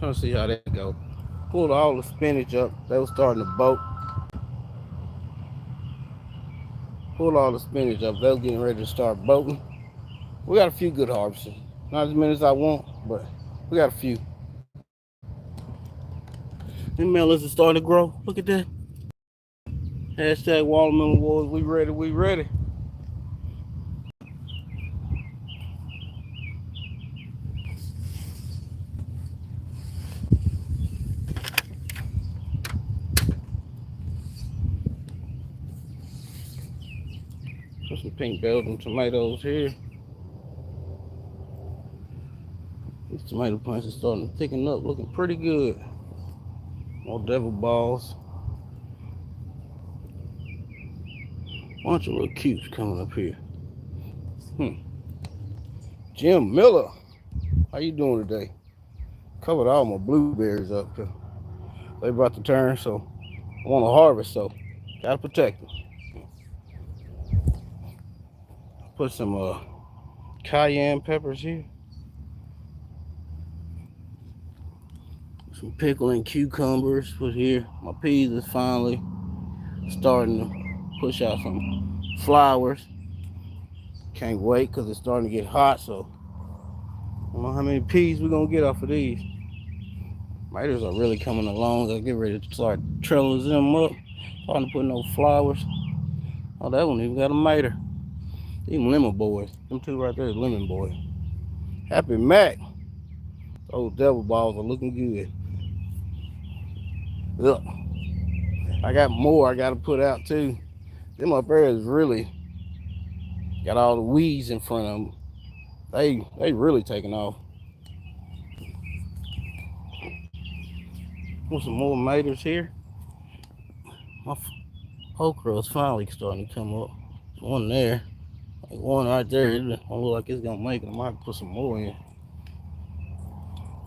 Trying to see how that go. Pulled all the spinach up. They was starting to bolt. Pulled all the spinach up. They was getting ready to start bolting. We got a few good harvests. Not as many as I want, but we got a few. Them melons are starting to grow. Look at that. Hashtag Watermelon Wars. We ready. We ready. Put some pink Belgian tomatoes here. These tomato plants are starting to thicken up, looking pretty good. More devil balls. Bunch of little cutes coming up here. Jim Miller, how you doing today? Covered all my blueberries up. They about to turn, so I want to harvest, so gotta protect them. Put some cayenne peppers here. Some pickling cucumbers put here. My peas is finally starting to push out some flowers. Can't wait because it's starting to get hot, so I don't know how many peas we're gonna get off of these. Tomatoes are really coming along. I get ready to start trellising them up. Starting to put no flowers. Oh, that one even got a miter. These lemon boys. Them two right there is lemon boys. Happy Mac. Those devil balls are looking good. Look, I got more I gotta put out too. Them up there is really got all the weeds in front of them. They really taking off. Want some more maters here. My okra is finally starting to come up. There's one there. Like one right there. It don't look like it's gonna make it. I might put some more in.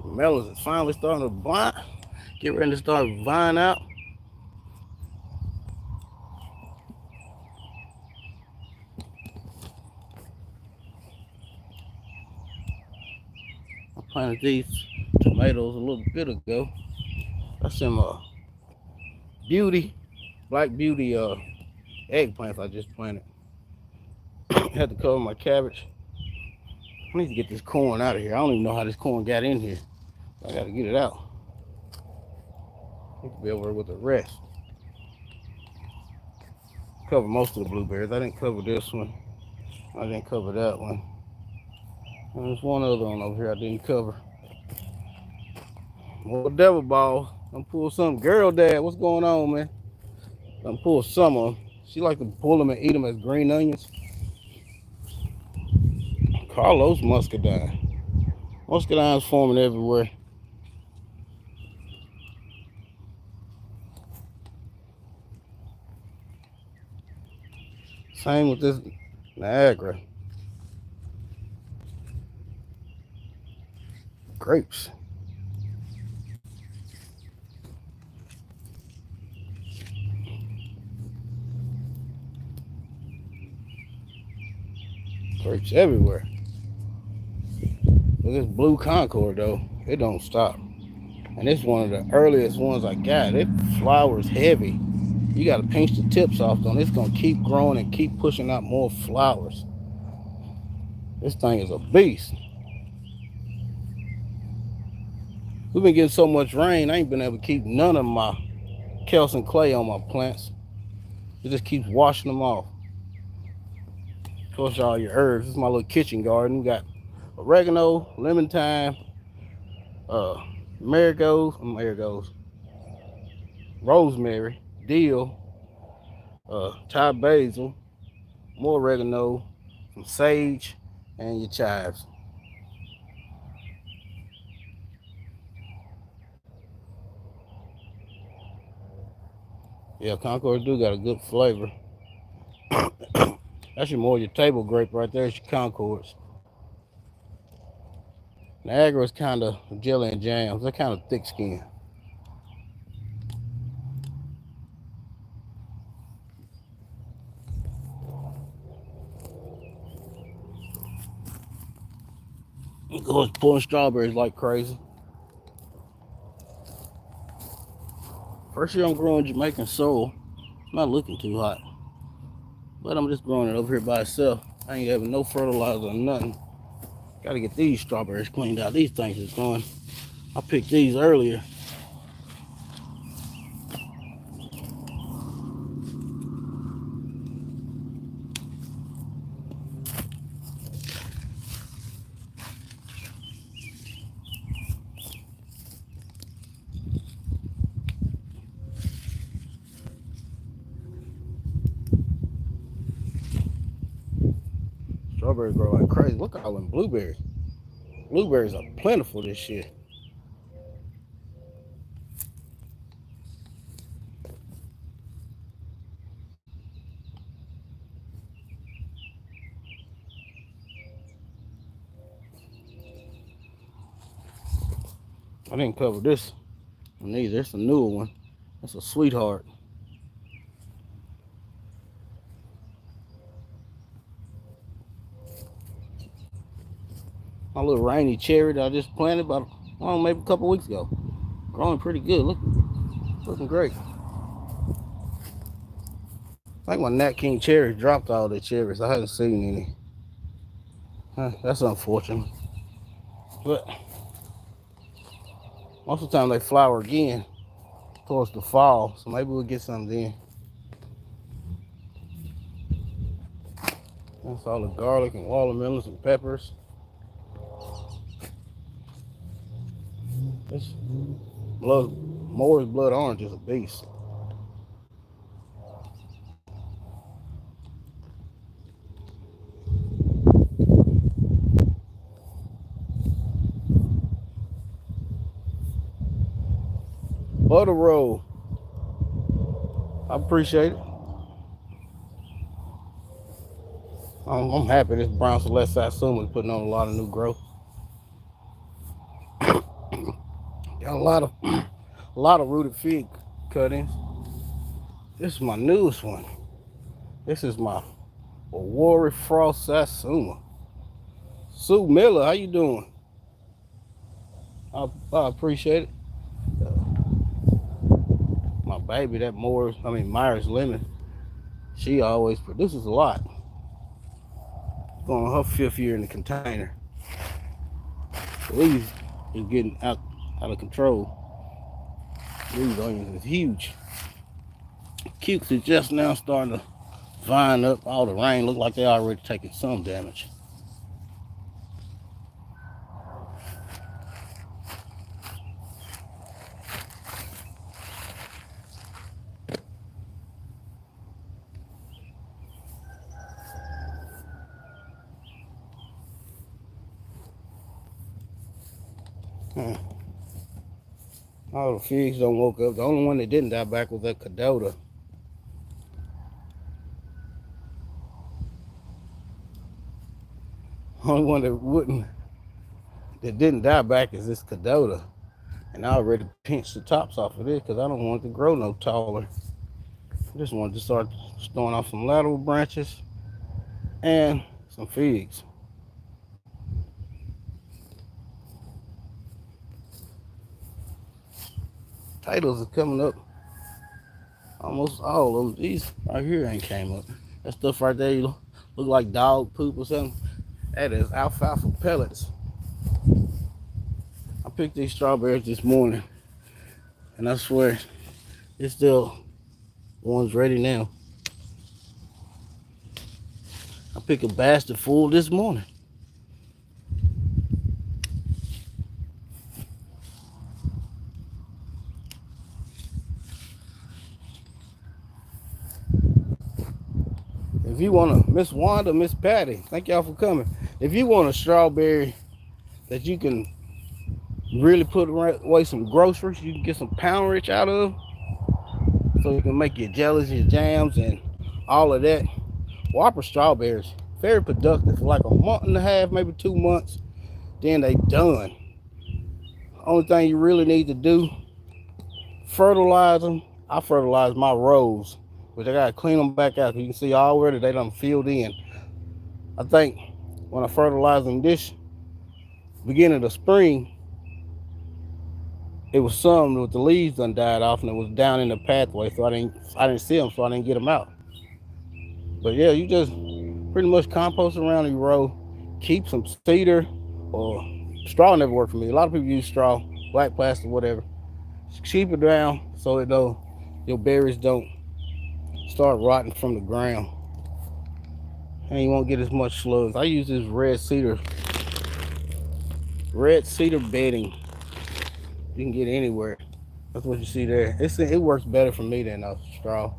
The melons is finally starting to vine. Get ready to start vine out. I planted these tomatoes a little bit ago. That's some black beauty eggplants I just planted. Had to cover my cabbage. I need to get this corn out of here. I don't even know how this corn got in here. I gotta get it out. Need to be over with the rest. Cover most of the blueberries. I didn't cover this one. I didn't cover that one. And there's one other one over here I didn't cover. More devil ball. I'm pull some. Girl dad, what's going on, man? I'm pull some of them. She like to pull them and eat them as green onions. Carlos muscadine. Muscadine's forming everywhere. Same with this Niagara. Grapes. Grapes everywhere. But this blue Concord though, it don't stop. And it's one of the earliest ones I got. It flowers heavy. You gotta pinch the tips off though. It's gonna keep growing and keep pushing out more flowers. This thing is a beast. We've been getting so much rain, I ain't been able to keep none of my calcium clay on my plants. It just keeps washing them off. Of course, all your herbs. This is my little kitchen garden. We got oregano, lemon thyme, marigolds, rosemary, dill, Thai basil, more oregano, some sage, and your chives. Yeah, Concord do got a good flavor. Actually, more your table grape right there is your Concords. Niagara is kind of jelly and jams. They're kind of thick skin. Of course, pulling strawberries like crazy. First year I'm growing Jamaican sorrel. It's not looking too hot. But I'm just growing it over here by itself. I ain't having no fertilizer or nothing. Gotta get these strawberries cleaned out. These things is going. I picked these earlier. Strawberries grow like crazy. Look at all them blueberries. Blueberries are plentiful this year. I didn't cover this one either. It's a newer one. That's a sweetheart. My little rainy cherry that I just planted about, maybe a couple weeks ago. Growing pretty good. Looking great. I think my Nat King cherry dropped all the cherries. I haven't seen any. That's unfortunate. But most of the time they flower again towards the fall. So maybe we'll get some then. That's all the garlic and watermelons and peppers. This Moore's Blood Orange is a beast. Butter roll. I appreciate it. I'm happy this brown Celeste Satsuma is putting on a lot of new growth. Got a lot of rooted fig cuttings. This is my newest one. This is my Warwick Frost Satsuma. Sue Miller, how you doing? I appreciate it. My baby, that Myers Lemon, she always produces a lot. Going on her 5th year in the container. Leaves is getting out of control. These onions is huge. Cukes is just now starting to vine up. All the rain look like they already taking some damage. All the figs don't woke up. The only one that didn't die back was that Cadota. Only one that didn't die back is this Cadota. And I already pinched the tops off of it because I don't want it to grow no taller. I just wanted to start throwing off some lateral branches and some figs. Potatoes are coming up. Almost all of them. These right here ain't came up. That stuff right there look like dog poop or something. That is alfalfa pellets. I picked these strawberries this morning, and I swear it's still one's ready now. I picked a basket full this morning. If you want to, Miss Wanda, Miss Patty, thank y'all for coming. If you want a strawberry that you can really put away some groceries, you can get some pound rich out of, so you can make your jellies, your jams, and all of that. Whopper strawberries, very productive for like a month and a half, maybe 2 months. Then they done. Only thing you really need to do, fertilize them. I fertilize my rows, but I gotta clean them back out. You can see already they done filled in. I think when I fertilize them this beginning of the spring, it was some with the leaves done died off and it was down in the pathway, so I didn't see them, so I didn't get them out. But yeah, you just pretty much compost around your row. Keep some cedar or straw never worked for me. A lot of people use straw, black plastic, whatever. Just keep it down so it don't your berries don't start rotting from the ground. And you won't get as much slugs. I use this red cedar bedding. You can get anywhere. That's what you see there. It works better for me than a straw.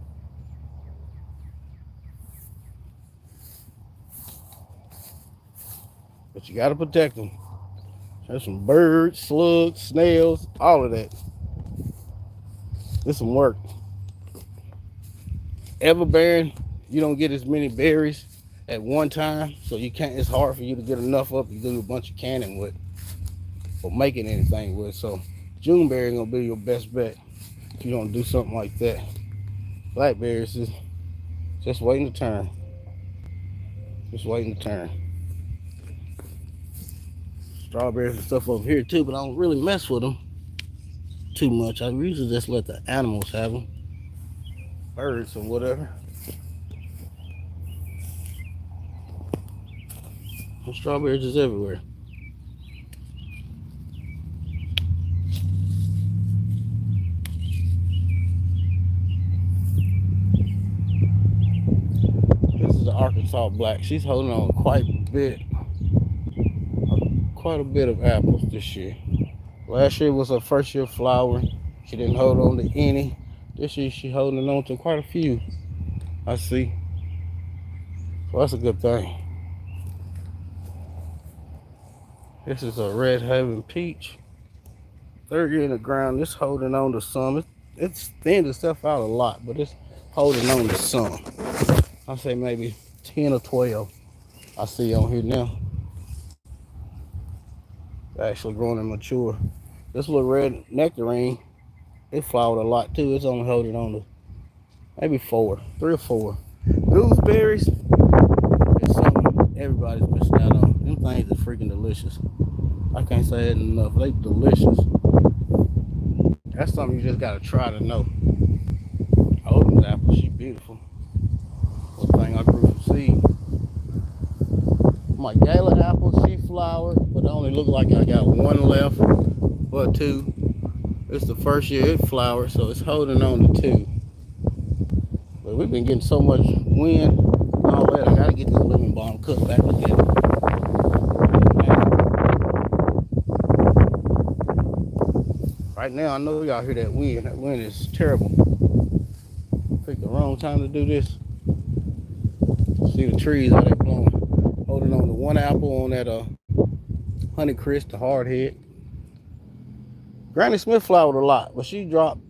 But you gotta protect them. There's some birds, slugs, snails, all of that. It's some work. Everbearing, you don't get as many berries at one time, so you can't. It's hard for you to get enough up. You do a bunch of canning with or making anything with. So Juneberry gonna be your best bet if you don't do something like that. Blackberries is just waiting to turn. Just waiting to turn. Strawberries and stuff over here too, but I don't really mess with them too much. I usually just let the animals have them, birds or whatever. And strawberries is everywhere. This is the Arkansas Black. She's holding on quite a bit of apples this year. Last year was her first year flowering. She didn't hold on to any. This year she's holding on to quite a few. I see. So that's a good thing. This is a Red Haven Peach. Third year in the ground. It's holding on to some. It's thinned itself out a lot, but it's holding on to some. I say maybe 10 or 12 I see on here now. Actually growing and mature. This little red nectarine, it flowered a lot too. It's only holding on to maybe 3 or 4. Gooseberries is something everybody's missing out on. Them things are freaking delicious. I can't say it enough. They delicious. That's something you just gotta try to know. Oldham's apple, she beautiful. One thing I grew from seed. My gala apple, she flowered, but it only looked like I got one left, but 2. It's the first year it flowered, so it's holding on to 2. But we've been getting so much wind and all that. I gotta get this lemon balm cut back together. Right now, I know y'all hear that wind. That wind is terrible. Picked the wrong time to do this. See the trees, how they blowing. Holding on to one apple on that Honeycrisp, the hardhead. Granny Smith flowered a lot, but she dropped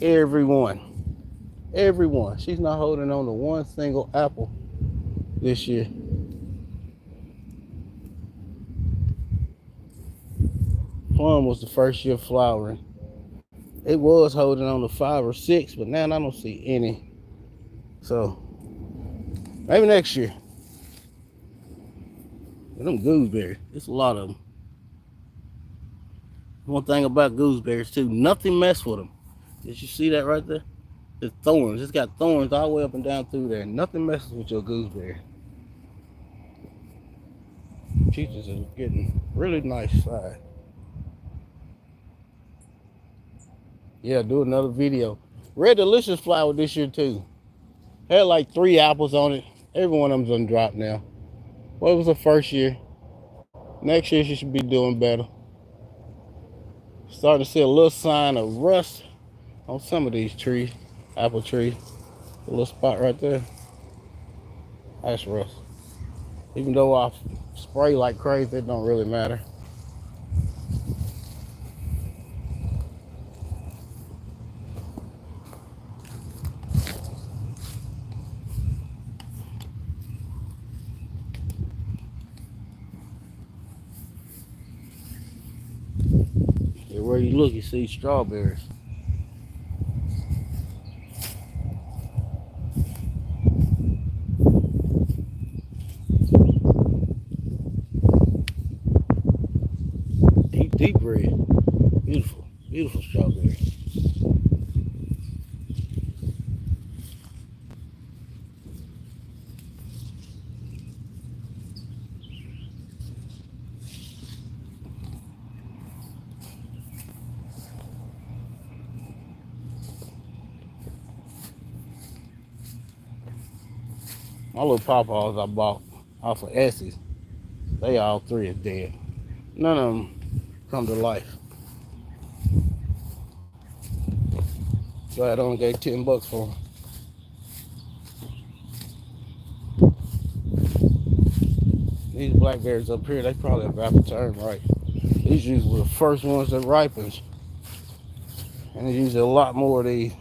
every one. Every one. She's not holding on to one single apple this year. Plum was the first year flowering. It was holding on to 5 or 6, but now I don't see any. So maybe next year. And them gooseberries, it's a lot of them. One thing about gooseberries too, nothing mess with them. Did you see that right there? The thorns, it's got thorns all the way up and down through there. Nothing messes with your gooseberry. Peaches is getting really nice size. Yeah, do another video. Red Delicious flowered this year too. Had like 3 apples on it. Every one of them's done dropped now. Well, it was the first year. Next year she should be doing better. Starting to see a little sign of rust on some of these trees. Apple tree. A little spot right there. That's rust. Even though I spray like crazy, it don't really matter. Where you look, you see strawberries. Deep red. Beautiful. Beautiful strawberry. My little pawpaws I bought off of Essie, they all three are dead. None of them come to life. So I only gave $10 for them. These blackberries up here, they probably about to turn right. These usually the first ones that ripens. And there's usually a lot more of these.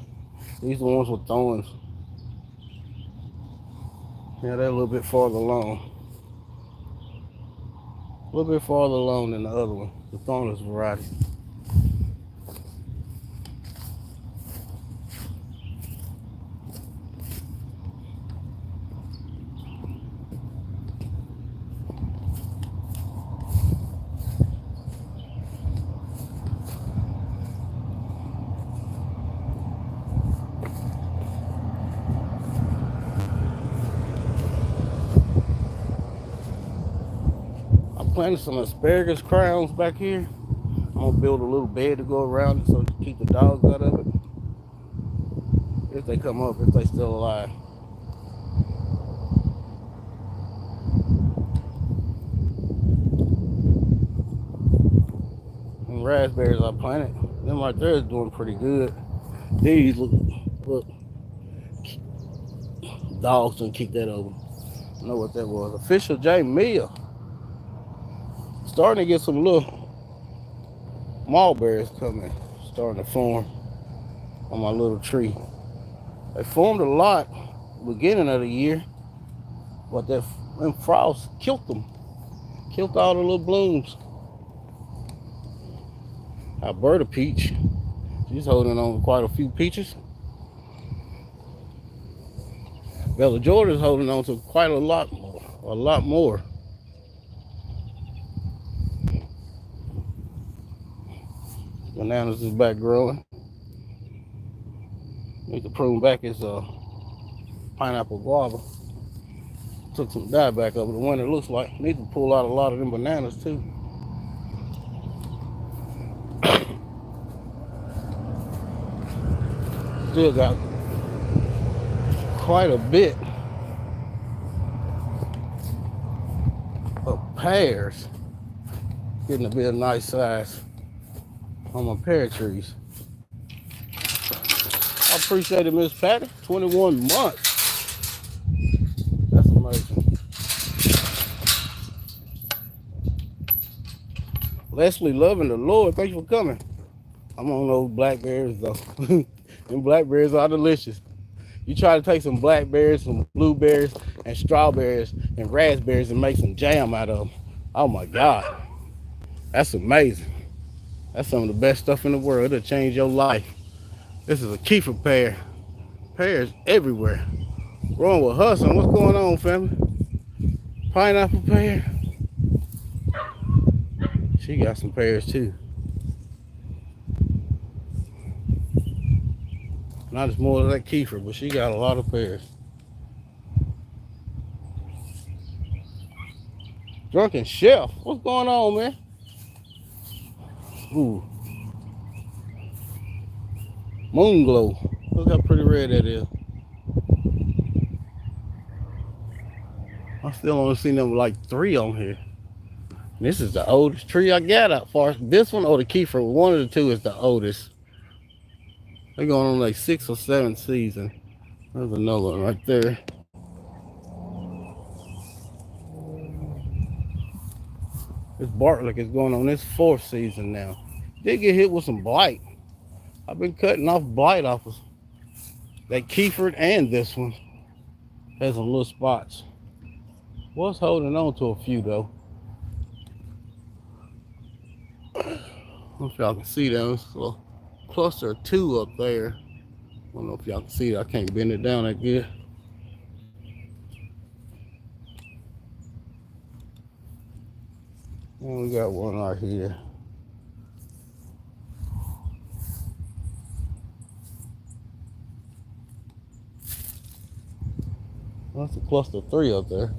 These are the ones with thorns. Yeah, they're a little bit farther along. A little bit farther along than the other one, the thornless variety. I planted some asparagus crowns back here. I'm gonna build a little bed to go around it so to keep the dogs out of it. If they come up, if they still alive. And raspberries I planted, them right there is doing pretty good. These look, dogs done kick that over. I don't know what that was. Official J Mill. Starting to get some little mulberries coming, starting to form on my little tree. They formed a lot beginning of the year, but that frost killed them. Killed all the little blooms. Alberta peach, she's holding on to quite a few peaches. Bella Georgia's holding on to quite a lot more. Bananas is back growing. Need to prune back his pineapple guava. Took some dye back over the winter, looks like. Need to pull out a lot of them bananas too. Still got quite a bit of pears. Getting to be a nice size on my pear trees. I appreciate it, Miss Patty. 21 months. That's amazing. Leslie, loving the Lord. Thank you for coming. I'm on those blackberries though. And blackberries are delicious. You try to take some blackberries, some blueberries, and strawberries and raspberries and make some jam out of them. Oh my God. That's amazing. That's some of the best stuff in the world. It'll change your life. This is a Kiefer pear. Pears everywhere. Wrong with Hudson. What's going on, family? Pineapple pear. She got some pears too. Not as more as that Kiefer, but she got a lot of pears. Drunken Chef. What's going on, man? Ooh. Moon glow. Look how pretty red that is. I still only seen them like 3 on here. This is the oldest tree I got out far. This one or the Kiefer, one of the two is the oldest. They're going on like 6th or 7th season. There's another one right there. This Bartlett is going on its 4th season now. Did get hit with some blight. I've been cutting off blight off of that Kiefer and this one. Has some little spots. Was holding on to a few though. I don't know if y'all can see them. It's a little cluster of 2 up there. I don't know if y'all can see it. I can't bend it down that good. And we got one right here. That's a cluster of 3 up there.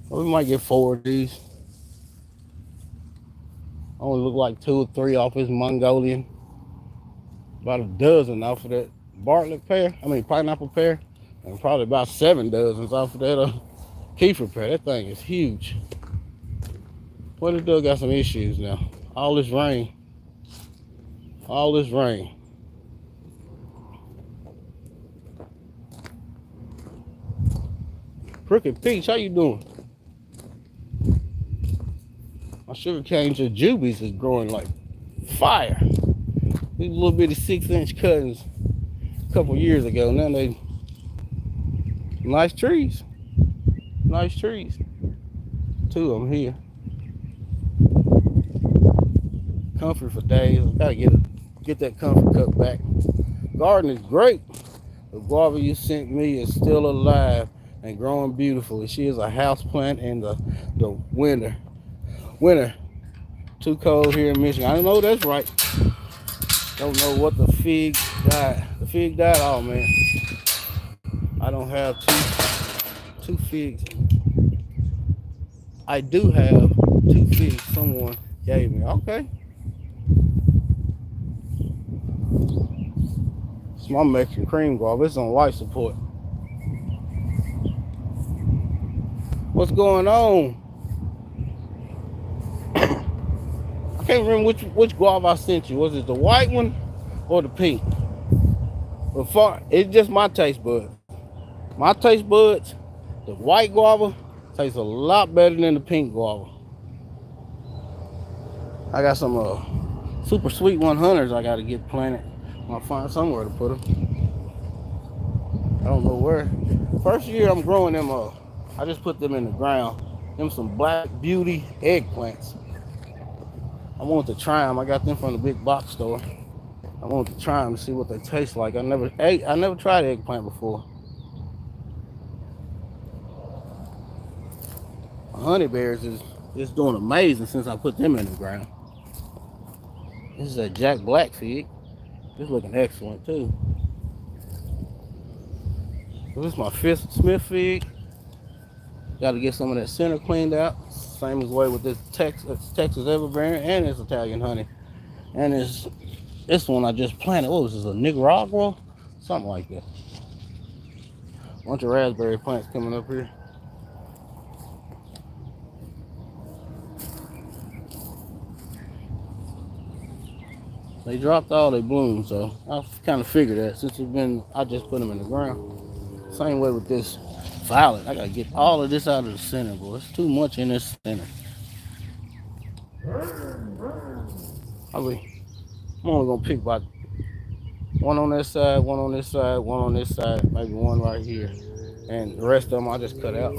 Well, we might get 4 of these. Only look like 2 or 3 off his Mongolian. About a dozen off of that Bartlett pear. I mean pineapple pear. And probably about 7 dozens off of that Kiefer pear. That thing is huge. Well, this dude got some issues now. All this rain. All this rain. Crooked Peach, how you doing? My sugarcane jujubes is growing like fire. These little bitty 6-inch cuttings a couple years ago. Now they nice trees. Nice trees. 2 of them here. Comfort for days. I gotta get that comfort cut back. Garden is great. The guava you sent me is still alive and growing beautifully. She is a house plant in the winter. Too cold here in Michigan. I know that's right. Don't know what the fig died. The fig died. Oh man. I don't have two figs. I do have 2 figs someone gave me. Okay. It's my Mexican cream guava. It's on life support. What's going on? I can't remember which guava I sent you. Was it the white one or the pink? Before, it's just my taste buds. My taste buds, the white guava tastes a lot better than the pink guava. I got some super sweet 100s I got to get planted. I'll find somewhere to put them. I don't know where. First year I'm growing them I just put them in the ground. Them some Black Beauty eggplants. I wanted to try them. I got them from the big box store. I wanted to try them to see what they taste like. I never tried eggplant before. Honey bears is doing amazing since I put them in the ground. This is a Jack Black fig. This looking excellent too. This is my 5th Smith fig. Got to get some of that center cleaned out. Same as way with this Texas Everbearing and this Italian honey. And this one I just planted. What was this, a Nicaragua? Something like that. Bunch of raspberry plants coming up here. They dropped all their blooms, so I kind of figured that since I just put them in the ground. Same way with this violet. I gotta get all of this out of the center, boy. It's too much in this center. I'm only gonna pick about one on this side, one on this side, one on this side, maybe one right here, and the rest of them I'll just cut out.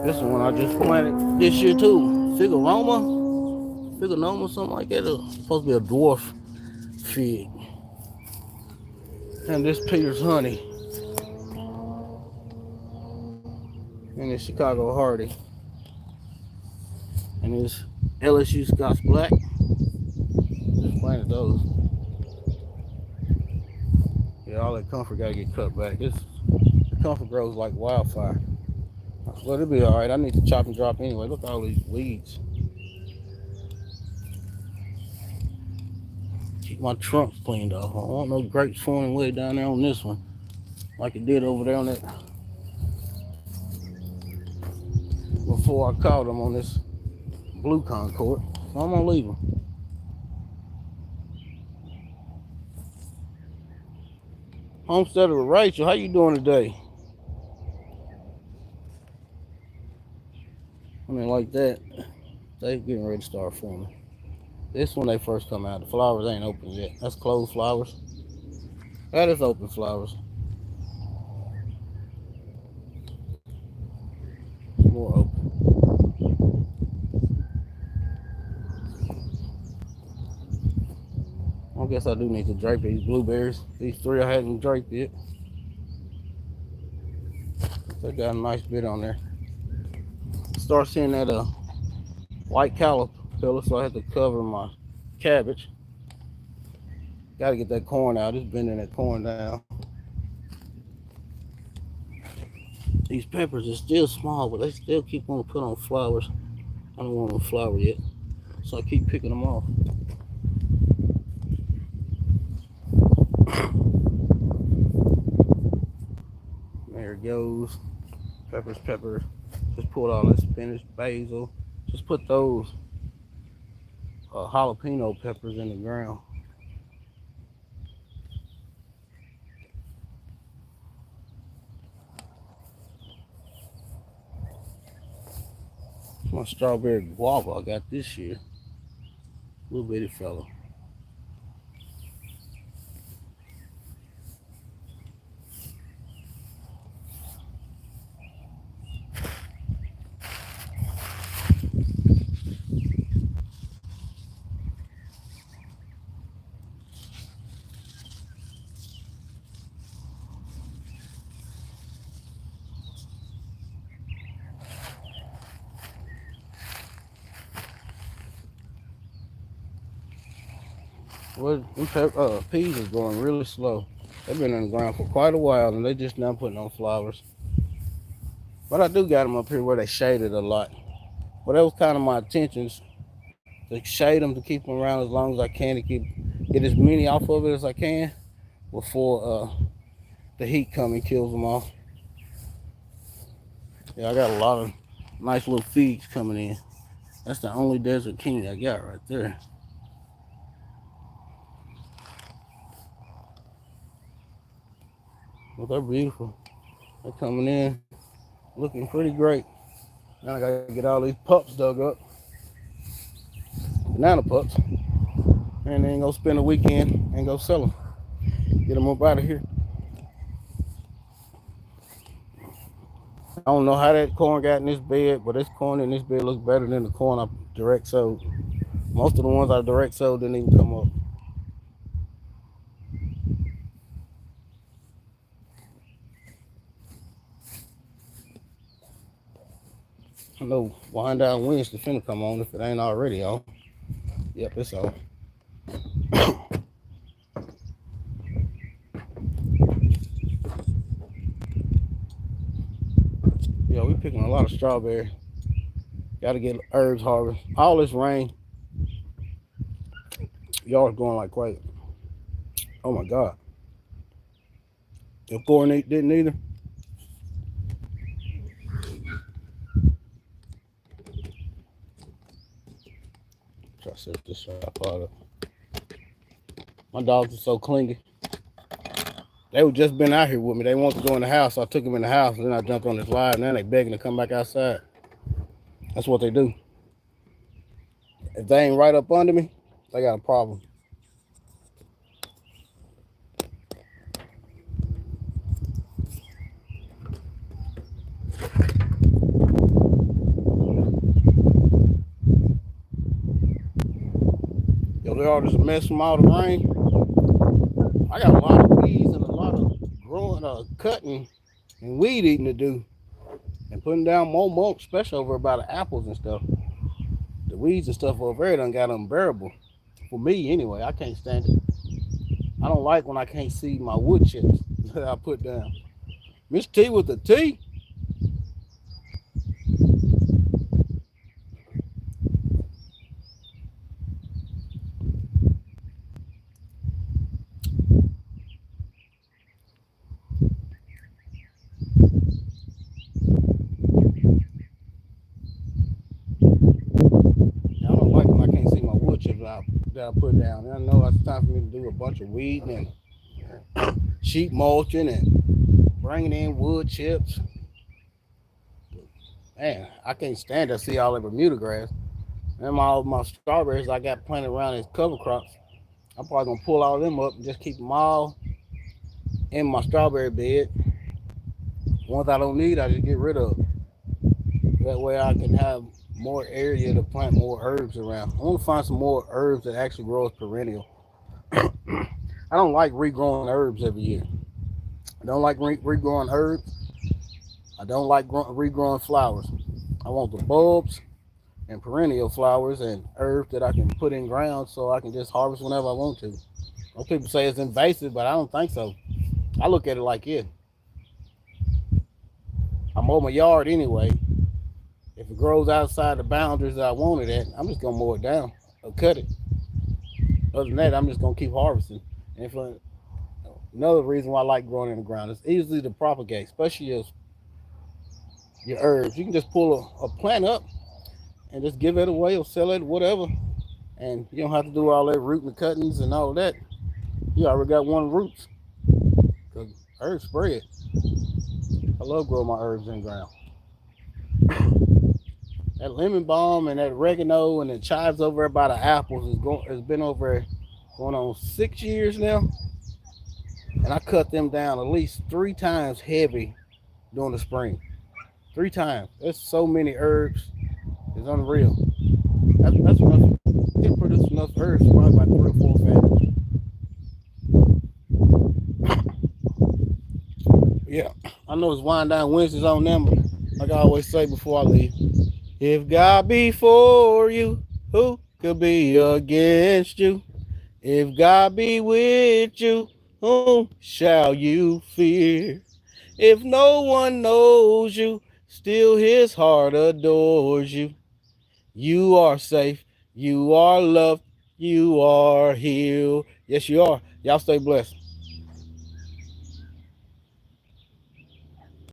This one I just planted this year too. Figonoma, something like that. It's supposed to be a dwarf fig. And this Peter's Honey. And this Chicago Hardy. And this LSU Scotch Black. Just planted those. Yeah, all that comfort gotta get cut back. The comfort grows like wildfire. Well, it'll be alright. I need to chop and drop anyway. Look at all these weeds. Keep my trunks cleaned off. I want no grapes forming way down there on this one, like it did over there on that. Before I caught them on this blue Concord, so I'm gonna leave them. Homesteader with Rachel, how you doing today? I mean, like that, they getting ready to start forming. This when they first come out, the flowers ain't open yet. That's closed flowers. That is open flowers. More open. I guess I do need to drape these blueberries. These 3 I hadn't draped yet. They got a nice bit on there. Start seeing that white caterpillar, so I had to cover my cabbage. Got to get that corn out. It's bending that corn down. These peppers are still small, but they still keep on put on flowers. I don't want them flower yet, so I keep picking them off. There it goes. Peppers. Just pulled all that spinach, basil. Just put those jalapeno peppers in the ground. My strawberry guava I got this year. Little bitty fella. Well, peas is growing really slow. They've been in the ground for quite a while, and they just now putting on flowers. But I do got them up here where they shaded a lot. Well, that was kind of my intentions, to shade them, to keep them around as long as I can, to get as many off of it as I can before the heat comes and kills them off. Yeah, I got a lot of nice little figs coming in. That's the only Desert King I got right there. But they're beautiful. They're coming in looking pretty great. Now I gotta get all these pups dug up. Banana pups. And then go spend a weekend and go sell them. Get them up out of here. I don't know how that corn got in this bed, but this corn in this bed looks better than the corn I direct sowed. Most of the ones I direct sowed didn't even come up. I know Wind Down Wednesday finna come on if it ain't already on. Yep, it's on. Yeah, we picking a lot of strawberry. Gotta get herbs harvest. All this rain, y'all's going like crazy. Oh my God. Your corn didn't either. Try to set this tripod up. My dogs are so clingy. They were just been out here with me. They wanted to go in the house, so I took them in the house, and then I jumped on this live, and now they begging to come back outside. That's what they do. If they ain't right up under me, they got a problem. Yo, they all just a mess from all the rain. I got a lot of weeds and a lot of growing, cutting, and weed eating to do, and putting down more mulch, especially over by the apples and stuff. The weeds and stuff over there done got unbearable. For me, anyway, I can't stand it. I don't like when I can't see my wood chips that I put down. Miss T with the T. I don't like when I can't see my wood chips that I put down. And I know it's time for me to do a bunch of weeding and sheep mulching and bringing in wood chips. Man, I can't stand to see all the Bermuda grass. And all my strawberries I got planted around as cover crops. I'm probably gonna pull all of them up and just keep them all in my strawberry bed. Ones I don't need, I just get rid of. That way I can have more area to plant more herbs around. I want to find some more herbs that actually grow as perennial. I don't like regrowing herbs every year. I don't like regrowing herbs. I don't like regrowing flowers. I want the bulbs and perennial flowers and herbs that I can put in ground so I can just harvest whenever I want to. Most people say it's invasive, but I don't think so. I look at it like, yeah, I mow my yard anyway. If it grows outside the boundaries that I want it at, I'm just gonna mow it down or cut it. Other than that, I'm just gonna keep harvesting. And for another reason why I like growing in the ground, it's easy to propagate, especially your herbs. You can just pull a plant up and just give it away or sell it, whatever. And you don't have to do all that rooting and cuttings and all that. You already got one roots. Because herbs spread. I love growing my herbs in the ground. That lemon balm and that oregano and the chives over there by the apples has been over going on 6 years now. And I cut them down at least 3 times heavy during the spring. 3 times. There's so many herbs. It's unreal. That's enough. It produces enough herbs probably about 3 or 4 families. Yeah, I know it's wind down Wednesdays on them, but like I always say before I leave, if God be for you, who could be against you? If God be with you, whom shall you fear? If no one knows you, still his heart adores you. You are safe, you are loved, you are healed. Yes, you are. Y'all stay blessed.